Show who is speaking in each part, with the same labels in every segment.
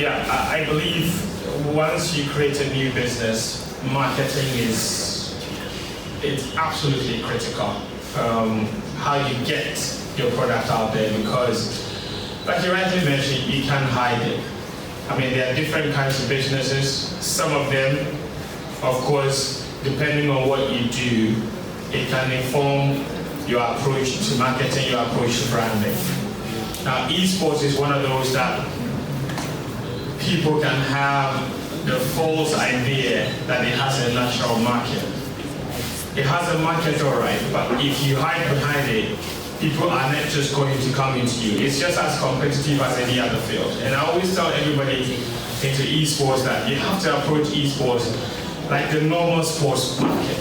Speaker 1: Yeah, I believe once you create a new business, marketing it's absolutely critical. How you get your product out there, because like you rightly mentioned, you can't hide it. I mean, there are different kinds of businesses. Some of them, of course, depending on what you do, it can inform your approach to marketing, your approach to branding. Now, esports is one of those that people can have the false idea that it has a natural market. It has a market, all right, but if you hide behind it, people are not just going to come into you. It's just as competitive as any other field. And I always tell everybody into esports that you have to approach esports like the normal sports market.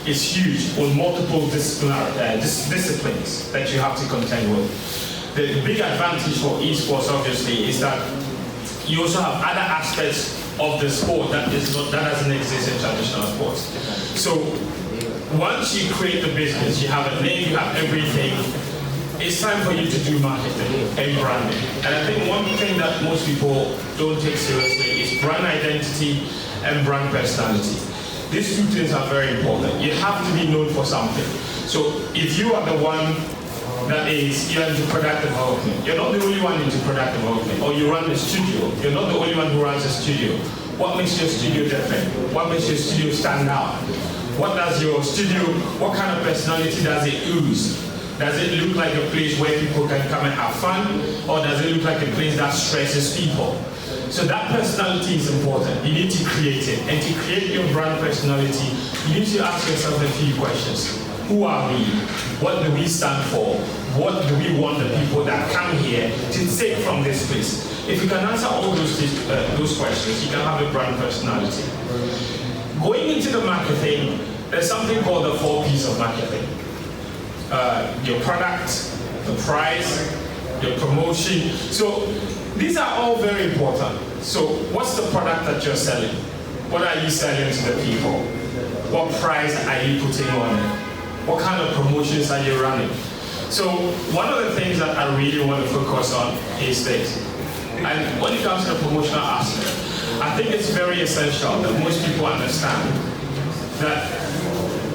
Speaker 1: It's huge with multiple disciplines that you have to contend with. The big advantage for esports, obviously, is that you also have other aspects of the sport that doesn't exist in traditional sports. So once you create the business, you have a name, you have everything, it's time for you to do marketing and branding. And I think one thing that most people don't take seriously is brand identity and brand personality. These two things are very important. You have to be known for something. So if you are the one that is, you're into product development, you're not the only one into product development, or you run the studio, you're not the only one who runs a studio. What makes your studio different? What makes your studio stand out? What does your studio, what kind of personality does it ooze? Does it look like a place where people can come and have fun? Or does it look like a place that stresses people? So that personality is important. You need to create it. And to create your brand personality, you need to ask yourself a few questions. Who are we? What do we stand for? What do we want the people that come here to take from this place? If you can answer all those questions, you can have a brand personality. Going into the marketing, there's something called the 4 P's of marketing. Your product, the price, your promotion. So these are all very important. So what's the product that you're selling? What are you selling to the people? What price are you putting on it? What kind of promotions are you running? So one of the things that I really want to focus on is this. And when it comes to the promotional aspect, I think it's very essential that most people understand that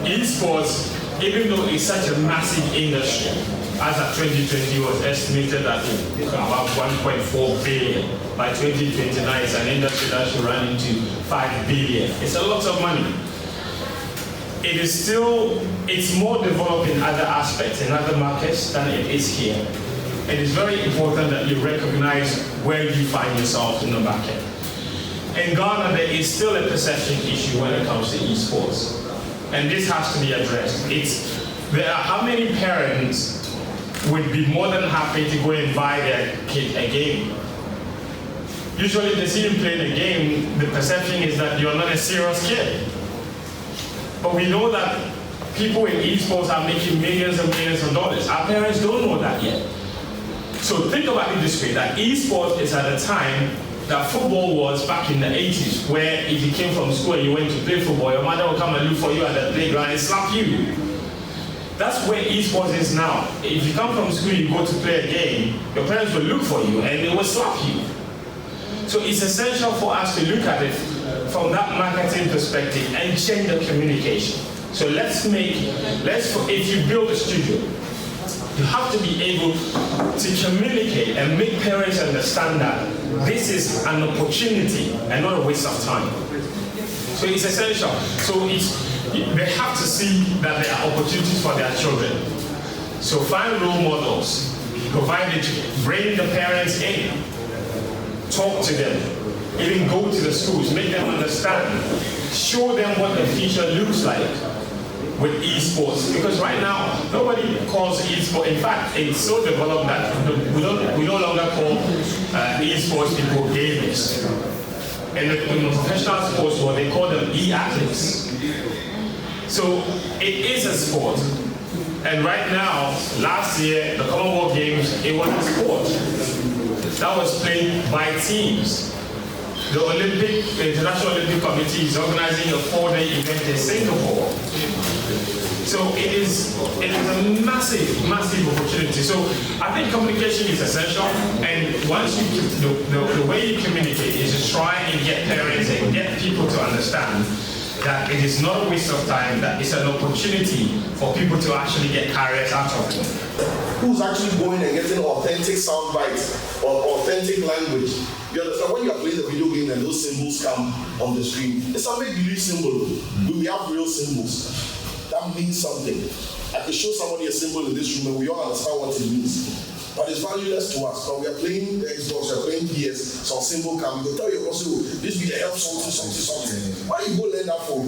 Speaker 1: esports, even though it's such a massive industry, as of 2020 was estimated at about 1.4 billion. By 2029, it's an industry that should run into 5 billion. It's a lot of money. It is still, it's more developed in other aspects, in other markets than it is here. It is very important that you recognize where you find yourself in the market. In Ghana, there is still a perception issue when it comes to esports. And this has to be addressed. There are how many parents would be more than happy to go and buy their kid a game? Usually they see you playing a game, the perception is that you're not a serious kid. But we know that people in esports are making millions and millions of dollars. Our parents don't know that yet. So think about it this way, that esports is at a time that football was back in the 80s, where if you came from school and you went to play football, your mother would come and look for you at the playground and slap you. That's where esports is now. If you come from school, you go to play a game, your parents will look for you and they will slap you. So it's essential for us to look at it from that marketing perspective and change the communication. So if you build a studio, you have to be able to communicate and make parents understand that this is an opportunity and not a waste of time. So it's essential. So they have to see that there are opportunities for their children. So find role models, provide it, bring the parents in, talk to them, even go to the schools, make them understand, show them what the future looks like with esports, because right now nobody calls esports. In fact, it's so developed that we no longer call esports people gamers. In the professional sports world, they call them e-athletes. So it is a sport. And right now, last year, the Commonwealth Games, it was a sport that was played by teams. The International Olympic Committee is organizing a 4-day event in Singapore. So it is a massive opportunity. So I think communication is essential, and once the way you communicate is to try and get parents and get people to understand that it is not a waste of time, that it's an opportunity for people to actually get careers out of it.
Speaker 2: Who's actually going and getting authentic sound bites or authentic language? You understand? When you are playing the video game and those symbols come on the screen, it's a make-believe symbol. We have real symbols. That means something. I can show somebody a symbol in this room and we all understand what it means. But it's valueless to us. But we are playing the Xbox, we are playing PS, some symbol can go tell you also this will help something. Why you go learn that for?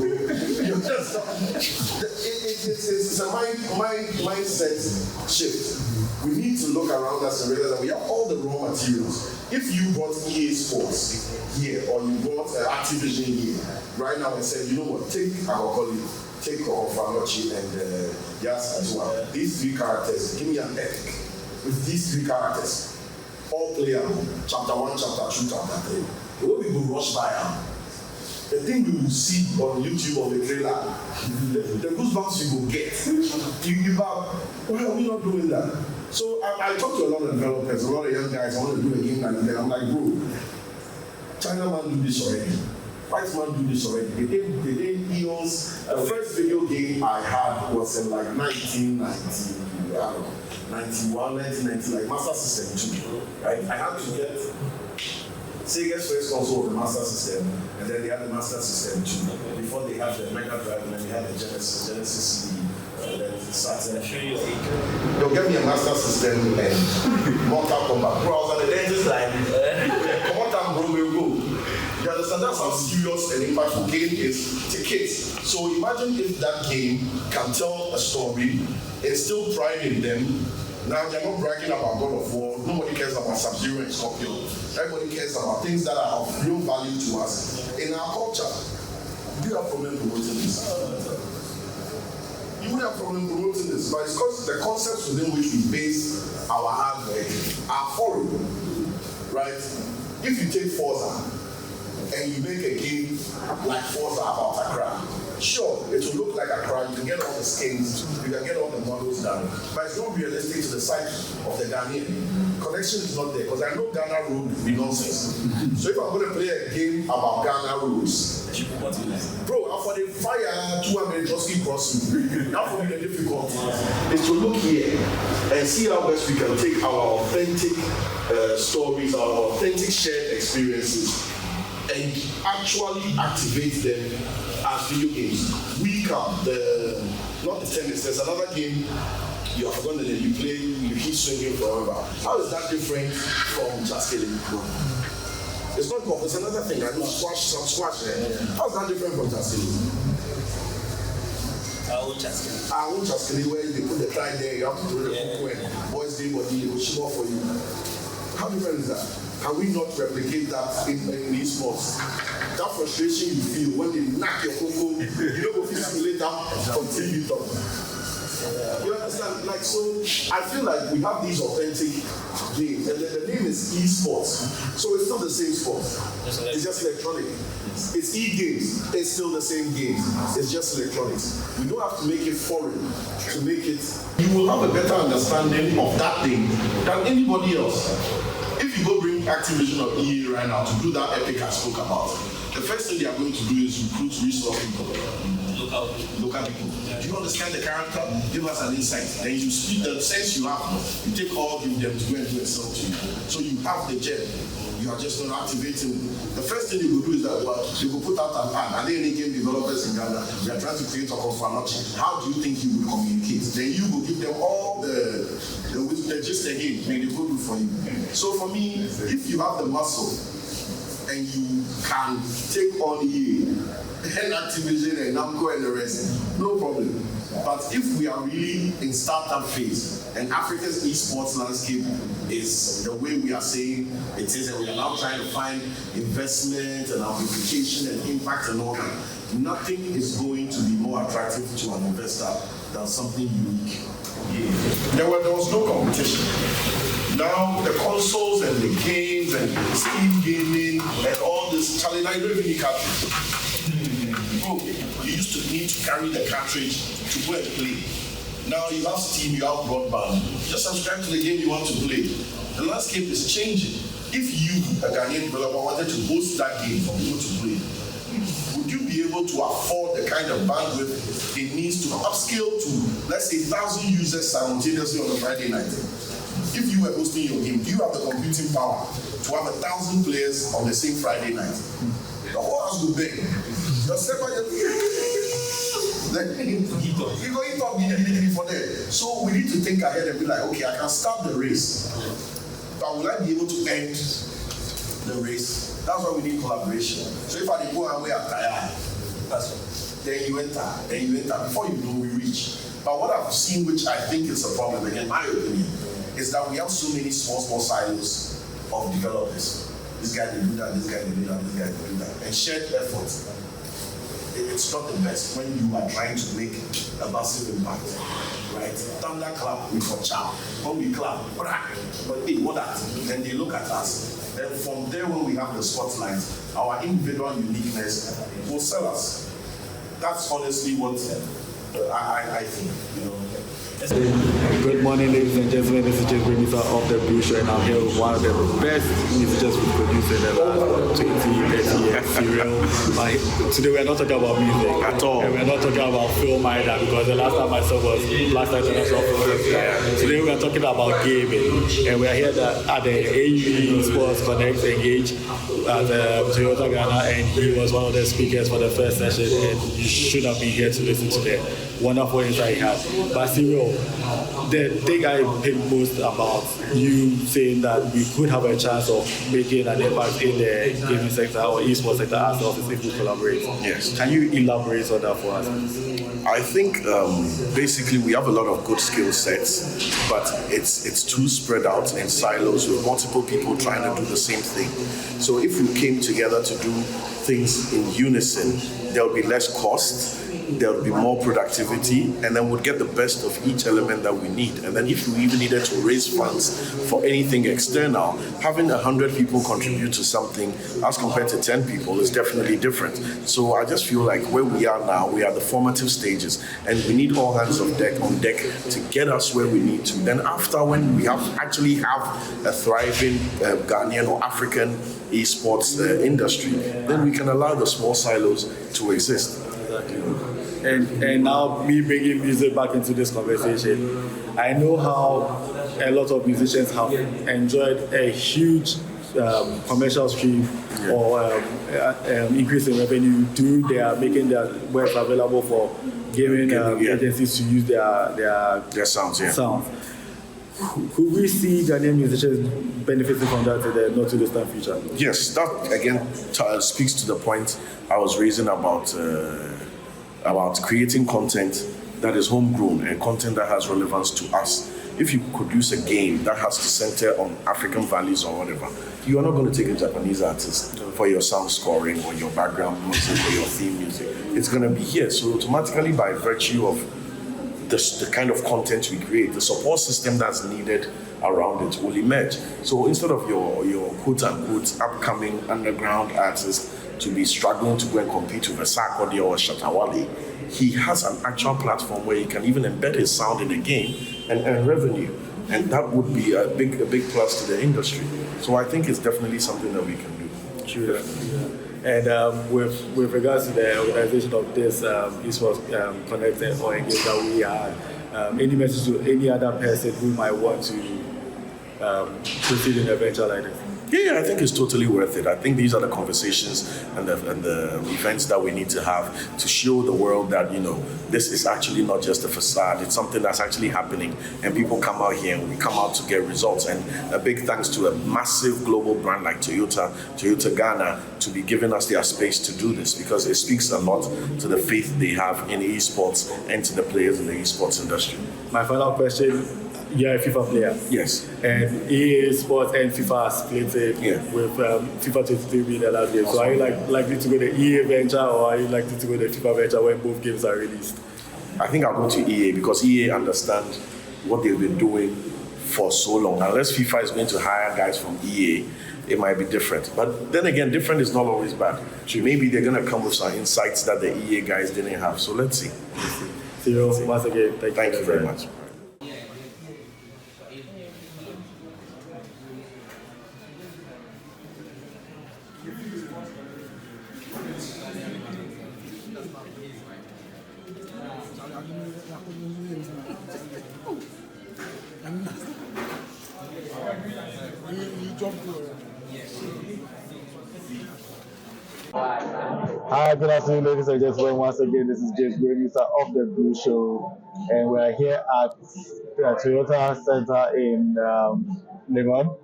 Speaker 2: It's a mindset shift. We need to look around us and realize that we have all the raw materials. If you brought ESports here or you brought Activision here right now and said, you know what, take Akpaloo, take Ofanochi and Yas as well. These three characters, give me an epic. With these three characters, all player, chapter 1, chapter 2, chapter 3. The way we will rush by them, the thing we will see on YouTube or the trailer, the goosebumps you will get. Why are we not doing that? So I talk to a lot of developers, a lot of young guys, I want to do a game like that. I'm like, bro, China man do this already. White man do this already. They did EOS. The first video game I had was in like 1990, I don't know. 91, 1990, like Master System 2. Right? I had to get Sega's first console of the Master System, and then they had the Master System 2. Before they had the Mega Drive, and then they had the Genesis CD, then Saturn. They'll get me a Master System and Mortal Kombat. Bro, I was on the dentist line. Come on down, bro, we'll go. You understand? That's how serious an impactful game is to kids. So imagine if that game can tell a story, instill pride in them. Now they're not bragging about God of War. Nobody cares about Sub-Zero and Scorpion. Everybody cares about things that are of real value to us. In our culture, do you have problem promoting this? You would have problem promoting this, but it's because the concepts within which we base our hard work are foreign, right? If you take Forza, and you make a game like Forza about Accra, sure, it will look like Accra, you can get all the skins, you can get all the models done, but it's not realistic to the psyche of the Ghanaian. Connection is not there, because I know Ghana road will be nonsense. So if I'm going to play a game about Ghana roads, bro, I'm for the fire 200 just keep crossing. That for me the difficulty is to look here and see how best we can take our authentic stories, our authentic shared experiences, and actually activate them as video games. Not the tennis, there's another game you have forgotten that you play, you keep swinging forever. How is that different from just killing? It's not golf, it's another thing. I do squash there. How is that different from just killing? I won't just kill where they put the tie there, you have to throw the hook when boys do what they will show for you. How different is that? Can we not replicate that in esports? That frustration you feel when they knock your cocoa, you don't go feel later until you talk. You understand? Like, so I feel like we have these authentic games, and the name is esports. So it's still the same sport. It's just electronic. It's e-games. It's still the same game. It's just electronics. We don't have to make it foreign to make it. You will have a better understanding of that thing than anybody else. If you go bring Activision or EA right now to do that epic I spoke about, the first thing they are going to do is recruit resource people. Local people. Do you understand the character? Give us an insight. Then you speak the sense you have. You take all of them to go and do a sell to you. So you have the gem. You are just not activating. The first thing you will do is that you will put out an ad. Are there any game developers in Ghana? We are trying to create a conference. How do you think you will communicate? Then you will give them all the gist again, and they will do for you. So for me, if you have the muscle and you can take on EA and Activision and Namco and the rest, no problem. But if we are really in startup phase and Africa's esports landscape is the way we are saying it is, and we are now trying to find investment and amplification and impact and all that, nothing is going to be more attractive to an investor than something unique. There was no competition. Now the consoles and the games and Steam gaming and all this challenge, I don't even need cartridge. Bro, you used to need to carry the cartridge to go and play. Now you have Steam, you have broadband. Just subscribe to the game you want to play. The landscape is changing. If you, a Ghanaian developer, wanted to host that game for people to play, would you be able to afford the kind of bandwidth it needs to upscale to, let's say, 1,000 users simultaneously on a Friday night? If you were hosting your game, do you have the computing power to have 1,000 players on the same Friday night? The whole house will bang. Your server you go eat up for that. So we need to think ahead and be like, okay, I can start the race, but will I be able to end the race? That's why we need collaboration. So if I go away at tired, then you enter. Before you know, we reach. But what I've seen, which I think is a problem, again, my opinion, is that we have so many small silos of developers. This guy did do that, this guy did do that, this guy did do that. And shared effort. It's not the best when you are trying to make a massive impact, right? Thunder clap with a child. When we clap, but hey, what that? Then they look at us. Then from there, when we have the spotlight, our individual uniqueness will sell us. That's honestly what I think, you know.
Speaker 3: Good morning, ladies and gentlemen. This is Giiks Gaming City of the Brew Show, and I'm here with one of the best musicians we've produced in the last 20, 30 years, Serial. But today we're not talking about music at all. And we're not talking about film either, because the last time I saw was last night international film festival. Today we're talking about gaming, and we're here at the AUEsports Connect Engage at Toyota Ghana, and he was one of the speakers for the first session, and you should have been here to listen to the wonderful insight he had. But Serial, the thing I think most about you saying that we could have a chance of making an impact in the gaming sector or esports sector ourselves is if we collaborate.
Speaker 2: Yes.
Speaker 3: Can you elaborate on that for us?
Speaker 2: I think basically we have a lot of good skill sets, but it's too spread out in silos with multiple people trying to do the same thing. So if we came together to do things in unison, there will be less cost, there will be more productivity, and then we'll get the best of each element that we need. And then if we even needed to raise funds for anything external, having 100 people contribute to something as compared to 10 people is definitely different. So I just feel like where we are now, we are at the formative stages, and we need all hands on deck to get us where we need to. Then after, when we actually have a thriving Ghanaian or African esports industry, then we can allow the small silos to exist.
Speaker 3: Exactly. And now me bringing music back into this conversation, I know how a lot of musicians have enjoyed a huge commercial stream or increase in revenue through their making their works available for gaming agencies to use their sounds. Could we see Ghanaian musicians benefiting from that in the not too distant future?
Speaker 2: Yes, that again speaks to the point I was raising about creating content that is homegrown and content that has relevance to us. If you produce a game that has to center on African values or whatever, you are not going to take a Japanese artist for your sound scoring or your background music or your theme music. It's going to be here. So automatically, by virtue of the kind of content we create, the support system that's needed around it will emerge. So instead of your quote-unquote upcoming underground artist to be struggling to go and compete with a Sarkodie or a Shatawale, he has an actual platform where he can even embed his sound in a game and earn revenue. And that would be a big plus to the industry. So I think it's definitely something that we can do.
Speaker 3: Sure. And with regards to the organization of this esports Connect or Engage that we had, any message to any other person who might want to proceed in a venture like this?
Speaker 2: Yeah, I think it's totally worth it. I think these are the conversations and the events that we need to have to show the world that, you know, this is actually not just a facade. It's something that's actually happening, and people come out here and we come out to get results. And a big thanks to a massive global brand like Toyota Ghana, to be giving us their space to do this, because it speaks a lot to the faith they have in esports and to the players in the esports industry.
Speaker 3: My final question. You're a FIFA player.
Speaker 2: Yes.
Speaker 3: And ESports and FIFA are split with FIFA 23 being the last game. So are you likely to go the EA venture, or are you likely to go the FIFA venture when both games are released?
Speaker 2: I think I'll go to EA, because EA understand what they've been doing for so long. Unless FIFA is going to hire guys from EA, it might be different. But then again, different is not always bad. Maybe they're going to come with some insights that the EA guys didn't have. So let's see.
Speaker 3: Cyril, once again,
Speaker 2: Thank you very much.
Speaker 3: Hi, good afternoon, ladies and gentlemen. Once again, this is Giiks Gaming City of the Brew Show, and we're here at the Toyota Center in Legon,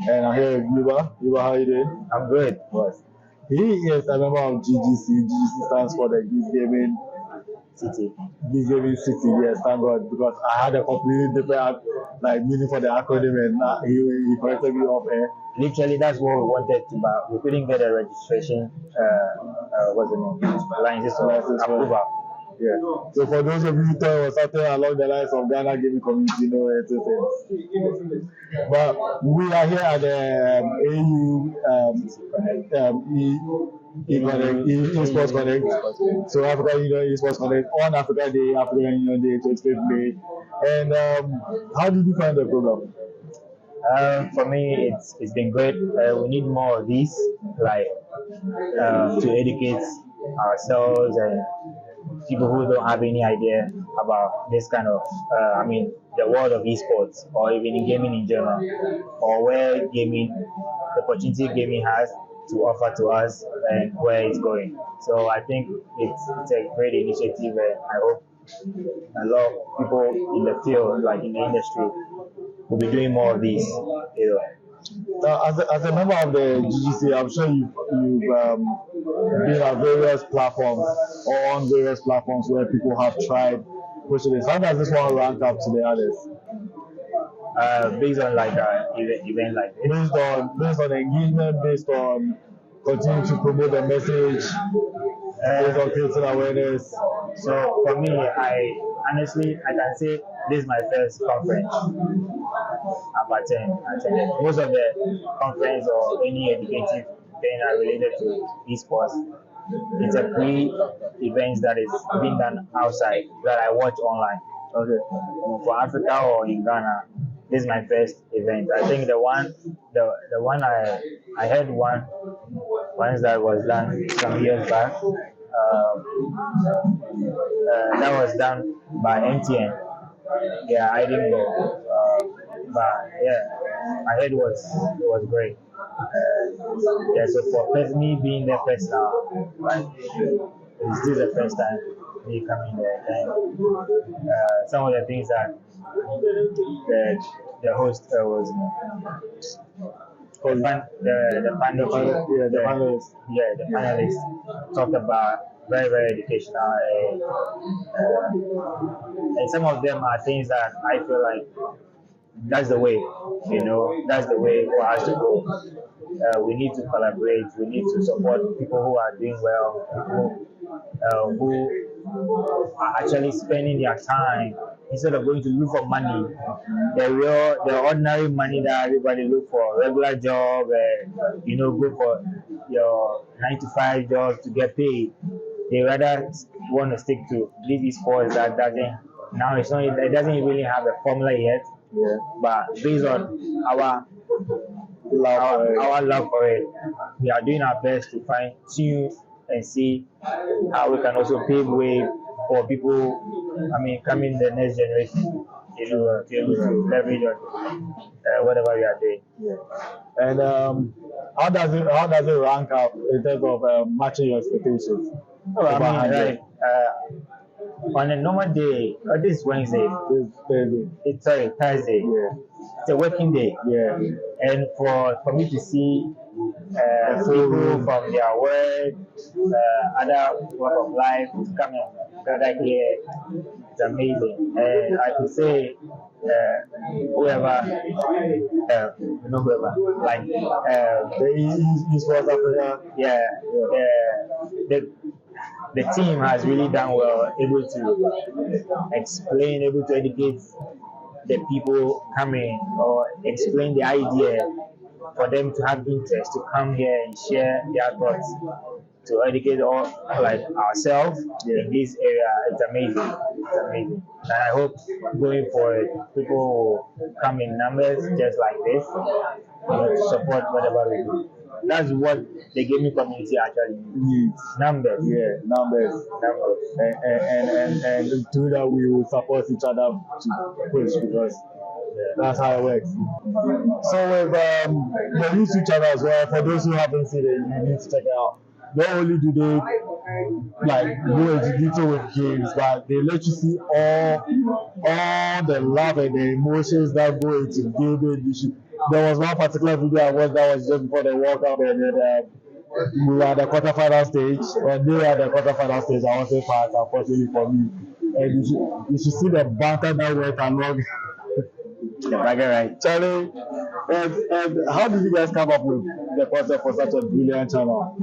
Speaker 3: and I'm here with Yuba. Yuba, how are you doing?
Speaker 4: I'm good.
Speaker 3: Yes. He is a member of GGC. GGC stands for the Giiks Gaming
Speaker 4: City.
Speaker 3: Giiks Gaming City. Yes, thank God, because I had a completely different meaning for the acronym, and he corrected me off air.
Speaker 4: Literally, that's what we wanted to, but we couldn't get a registration. What's the name? License approval.
Speaker 3: Yeah. So for those of you who thought it was something along the lines of Ghana Gaming Community, no, it's but we are here at the ESports Connect. So African Union ESports Connect on Africa Day, African Union Day, 25th May. And how did you find the program?
Speaker 4: For me, it's been great. We need more of these, like to educate ourselves and people who don't have any idea about this kind of, the world of esports, or even in gaming in general, or where gaming, the opportunity gaming has to offer to us and where it's going. So I think it's a great initiative, and I hope a lot of people in the field, like in the industry, will be doing more of these.
Speaker 3: Now, as a member of the GGC, I'm sure you've been at various platforms or on various platforms where people have tried pushing this. How does this one rank up to the others?
Speaker 4: Based on like event like this.
Speaker 3: Based on engagement, based on continuing to promote the message, based on creating awareness.
Speaker 4: So for me, I can say this is my first conference I've attended. Most of the conference or any educative thing are related to esports. It's a pre-event that is being done outside that I watch online.
Speaker 3: Okay.
Speaker 4: For Africa or in Ghana, this is my first event. I think the one I had once that was done some years back. That was done by MTN. Yeah, I didn't go, but yeah, I heard it was great. Yeah, so for me being there first now, like this is the first time me coming there, and some of the things that the host was. The panelists talked about very, very educational, and some of them are things that I feel like that's the way, that's the way for us to go. We need to collaborate, we need to support people who are doing well, people who are actually spending their time instead of going to look for money, the ordinary money that everybody look for, regular job, go for your 9 to 5 job to get paid. They rather want to stick to these esports that it doesn't really have a formula yet. Yeah. But based on our love for it, we are doing our best to fine tune and see how we can also pave way for people, coming the next generation, to be able to leverage on whatever we are doing.
Speaker 3: Yeah. And how does it rank up in terms of matching your expectations?
Speaker 4: On a normal day, this is Wednesday. It's Thursday. Yeah. It's a working day.
Speaker 3: Yeah.
Speaker 4: And for me to see people from their work, other walk of life to come and gather here, it's amazing. And I could say whoever, like
Speaker 3: the ESports Africa.
Speaker 4: Yeah. The team has really done well, able to explain, able to educate the people come in or explain the idea for them to have interest to come here and share their thoughts to educate all like ourselves in this area. It's amazing. It's amazing. And I hope going forward people will come in numbers just like this, to support whatever we do. That's what the gaming community actually needs. Numbers.
Speaker 3: Yeah, numbers. And through that we will support each other to push, because that's how it works. So with the YouTube channel as well, for those who haven't seen it, you need to check it out. Not only do they like go into detail with games, but they let you see all the love and the emotions that go into gaming. There was one particular video I watched that was just before the World Cup, and then we were at the quarterfinal stage, or they were at the quarterfinal stage. I wasn't part, unfortunately for me. And you should see the banter that went along.
Speaker 4: The bagger, right?
Speaker 3: Charlie, and how did you guys come up with the concept for such a brilliant channel?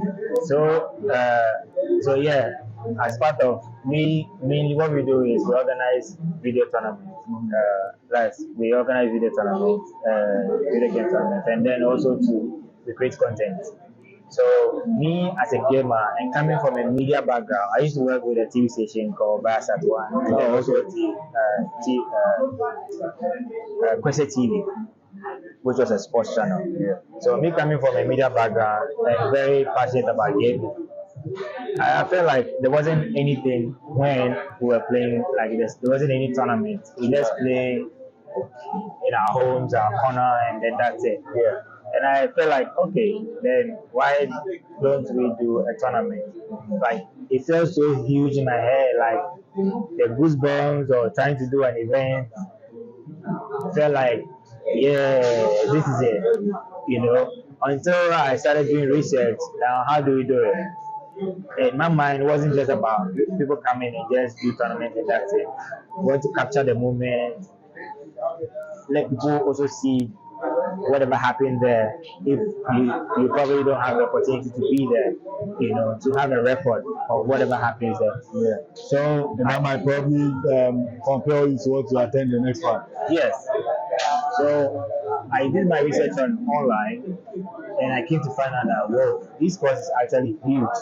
Speaker 4: So yeah, as part of mainly what we do is we organize video tournaments. We organize video tournaments, video game tournaments, and then also we create content. So me as a gamer and coming from a media background, I used to work with a TV station called Biasat One, and then also Kwese TV, which was a sports channel. So me coming from a media background and very passionate about gaming, I felt like there wasn't anything when we were playing like this. There wasn't any tournament. We just play in our homes, our corner, and then that's it. Yeah. And I felt like, okay, then why don't we do a tournament? Like, it felt so huge in my head, like the goosebumps or trying to do an event. I felt like, yeah, this is it, until I started doing research. Now, how do we do it? In my mind, it wasn't just about people coming and just do tournaments and that's it. We want to capture the moment, let people also see whatever happened there. If you probably don't have the opportunity to be there, to have a record of whatever happens there.
Speaker 3: Yeah. So that might probably compel you to want to attend the next one.
Speaker 4: Yes. So I did my research online, and I came to find out that esports is actually huge.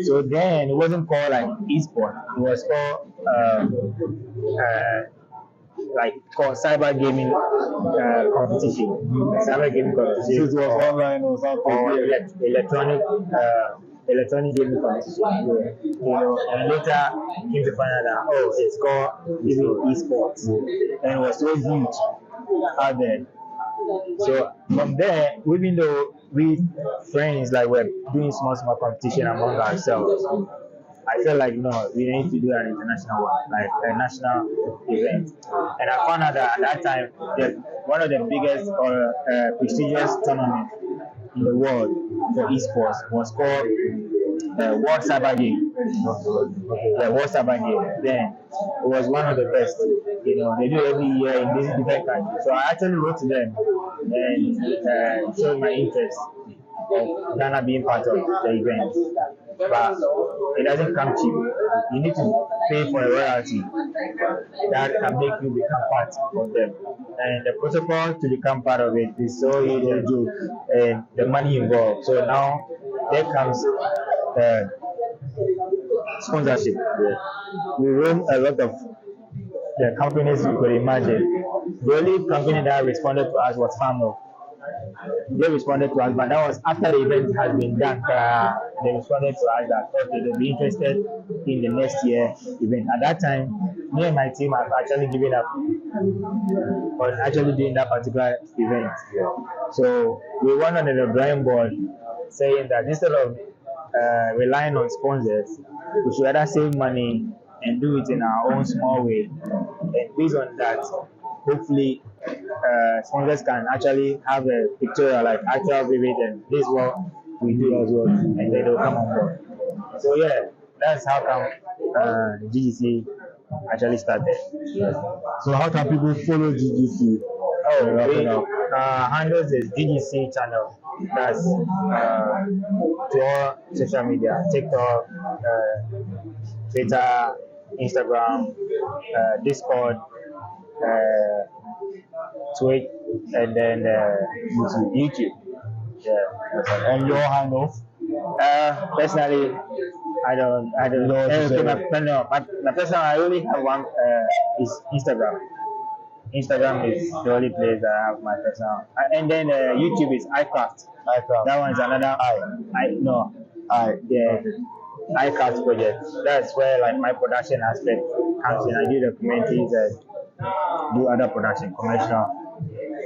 Speaker 4: So then it wasn't called like esports; it was called called cyber gaming competition. Cyber gaming competition.
Speaker 3: It was online or something.
Speaker 4: Or electronic gaming competition. And later came to find out that it's called even esports, and it was so huge out there. So from there, even though we friends we're doing small competition among ourselves, I felt like no, we need to do an international one, like a national event. And I found out that at that time, one of the biggest or prestigious tournaments in the world for esports was called World Cyber Game. The World Cyber Game. Then it was one of the best. They do every year in these different countries. So I actually wrote to them and showed my interest of Ghana being part of the event. But it doesn't come cheap. You need to pay for a royalty that can make you become part of them. And the protocol to become part of it is so easy to do, and the money involved. So now there comes sponsorship. We run a lot of the companies you could imagine. The only company that responded to us was Famo. They responded to us, but that was after the event has been done. They responded to us that okay, they'll be interested in the next year event. At that time, me and my team have actually given up on actually doing that particular event. So we went on the drawing board saying that instead of relying on sponsors, we should rather save money and do it in our own small way. And based on that, hopefully sponsors can actually have a picture like actual vivid, and this is what we do as well, and then they'll come on board. So yeah, that's how come GGC actually started.
Speaker 3: So how can people follow GGC?
Speaker 4: Handles is GGC channel. That's to all social media: TikTok, Twitter, Instagram, Discord, Twitch, and then YouTube. Yeah.
Speaker 3: And your handles?
Speaker 4: Personally, I don't
Speaker 3: know what to say.
Speaker 4: My personal, I only have one, is Instagram. Instagram is the only place that I have my personal. And then YouTube is iCraft. That one is another iCraft project. That's where like my production aspect comes in. I do documentaries and do other production, commercial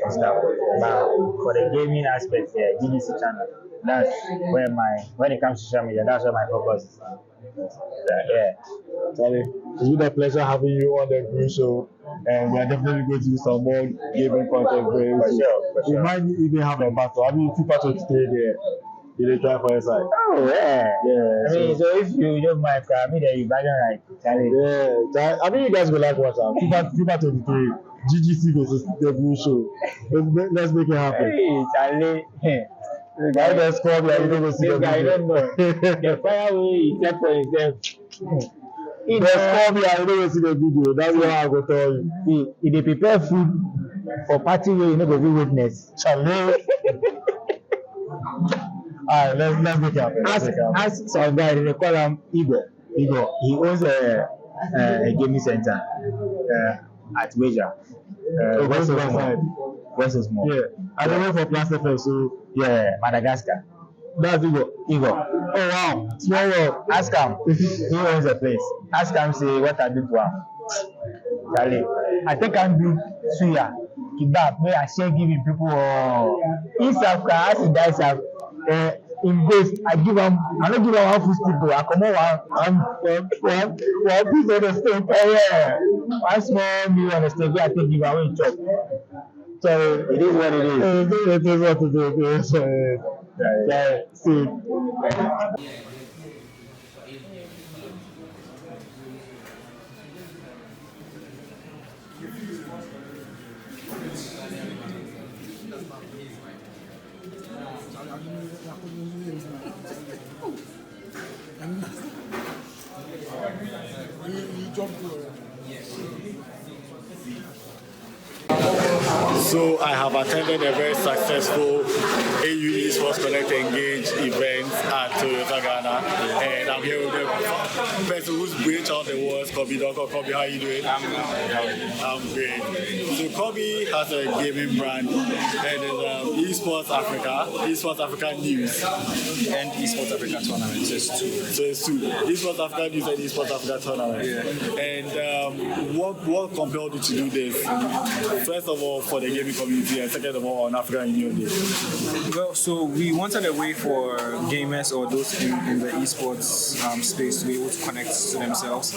Speaker 4: and stuff. But for the gaming aspect, GDC channel, that's where when it comes to social media, that's where my focus is.
Speaker 3: Charlie, it's been a pleasure having you on the Brew show, and we're definitely going to do some more gaming content very soon.
Speaker 4: For sure.
Speaker 3: We might even have a battle. I mean, people to stay there. You try for your side.
Speaker 4: Oh yeah.
Speaker 3: Yeah.
Speaker 4: I mean, so if you don't mind, I mean, you better like Charlie.
Speaker 3: Yeah. I mean, you guys will like what's up. FIFA 23, GGC versus the Brew show. Let's make it happen.
Speaker 4: Hey, Charlie.
Speaker 3: The guy that scored, like, you don't see the
Speaker 4: guy, I don't know. The fire way he slept for himself.
Speaker 3: They score me, I don't see the video. That's what I go tell you.
Speaker 4: If they prepare food for party where you know go be witness.
Speaker 3: Charlie. Alright, let's make it happen.
Speaker 4: Ask some guy, they call him Igor. He owns a gaming center at Weja. West is more.
Speaker 3: Yeah, I don't know for Plus FM, so
Speaker 4: yeah, Madagascar.
Speaker 3: that's Igor.
Speaker 4: Oh wow, small world. Ask him. He owns a place. Ask him, say what I do to him. Charlie, I think I do suya, kebab, where I share giving people. In South Korea, as he dies, in ghost, I don't give him one food stick. I come on one piece of the steak. Yeah, one small meal on the steak. I take give away chop. So it is what it is.
Speaker 3: It is what it is. See. So I have attended a very successful AUEsports Connect Engage event at Toyota Ghana, and I'm here with the person whose brainchild the was, Kobby Donkoh. Kobby, how are you doing? I'm great. So Kobby has a gaming brand, and it's ESports Africa News,
Speaker 5: and ESports Africa tournament.
Speaker 3: So it's two. ESports Africa News and ESports Africa tournament.
Speaker 5: Yeah.
Speaker 3: And what compelled you to do this? First of all, for the gaming community, and second of all, on African Union Day.
Speaker 5: Well, so we wanted a way for gamers or those in the esports space to be able to connect to themselves.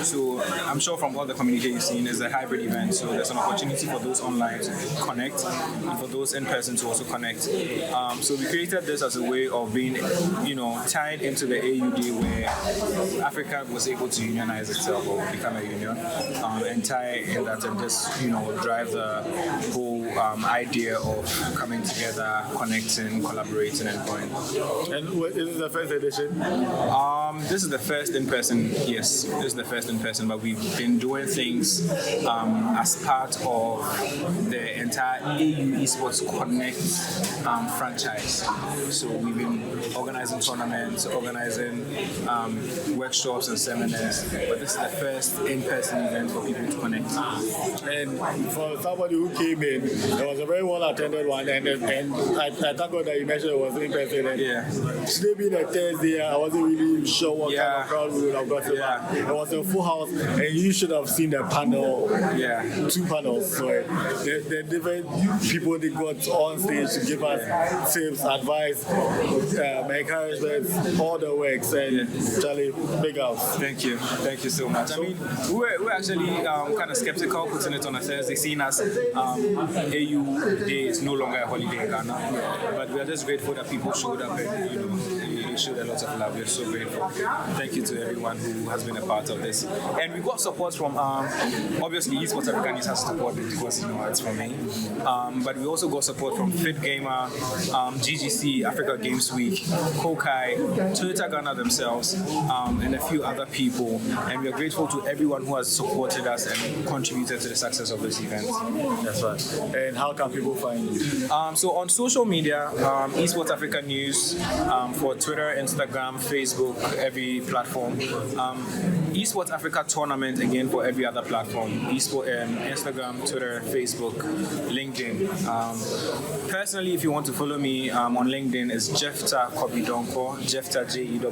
Speaker 5: So I'm sure from all the community you've seen, it's a hybrid event. So there's an opportunity for those online to connect and for those in person to also connect. So we created this as a way of being, tied into the AUD where Africa was able to unionize itself or become a union, and tie in that and just, drive the whole idea of coming together, connecting, collaborating, and going.
Speaker 3: And is this the first edition?
Speaker 5: This is the first in person. Yes, this is the first in person. But we've been doing things as part of the entire AUEsports Connect franchise. So we've been organizing tournaments, organizing workshops and seminars. But this is the first in-person event for people to connect.
Speaker 3: And for somebody who came in, it was a very well-attended one, and I thank God that you mentioned it was in person. Today being a Thursday, I wasn't really sure what kind of crowd we would have got. It was a full house, and you should have seen the panel. Two panels. So the different people they got on stage to give us tips, advice, encouragement, all the works. And Charlie, big ups.
Speaker 5: Thank you so much. I mean, we're actually kind of skeptical putting it on a Thursday, seeing as AU Day is no longer a holiday in Ghana, but we are just grateful that people showed up and they showed a lot of love. We're so grateful. Thank you to everyone who has been a part of this, and we got support from obviously ESports Africa News has support because it's from me, but we also got support from Fit Gamer, GGC, Africa Games Week, Kokai, Toyota Ghana themselves, and a few other people, and we are grateful to everyone who has supported us and contributed to the success of this event.
Speaker 3: That's right. And how can people find you?
Speaker 5: So on social media, ESports Africa News for Twitter, Instagram, Facebook, every platform. ESports Africa Tournament again for every other platform. Instagram, Twitter, Facebook, LinkedIn. Personally, if you want to follow me on LinkedIn, it's Jefter Kobby Donkoh. Jefter Jefter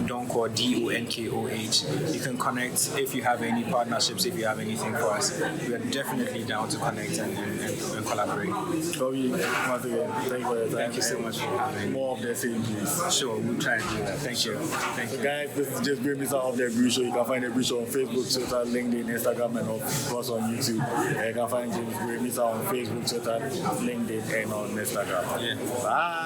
Speaker 5: Donkoh Donkoh. You can connect if you have any partnerships, if you have anything for us. We are definitely down to connect and collaborate.
Speaker 3: Kobby, once again, thank you for your time.
Speaker 5: Thank you so much for having me.
Speaker 3: More of the same, please.
Speaker 5: Sure, we'll try and do that. Thank you. Thank you.
Speaker 3: Guys, this is just Brew of the Brew Show. You can find the Brew Show on Facebook, Twitter, LinkedIn, Instagram, and of course on YouTube. You can find James Brew on Facebook, Twitter, LinkedIn, and on Instagram.
Speaker 5: Yeah.
Speaker 3: Bye.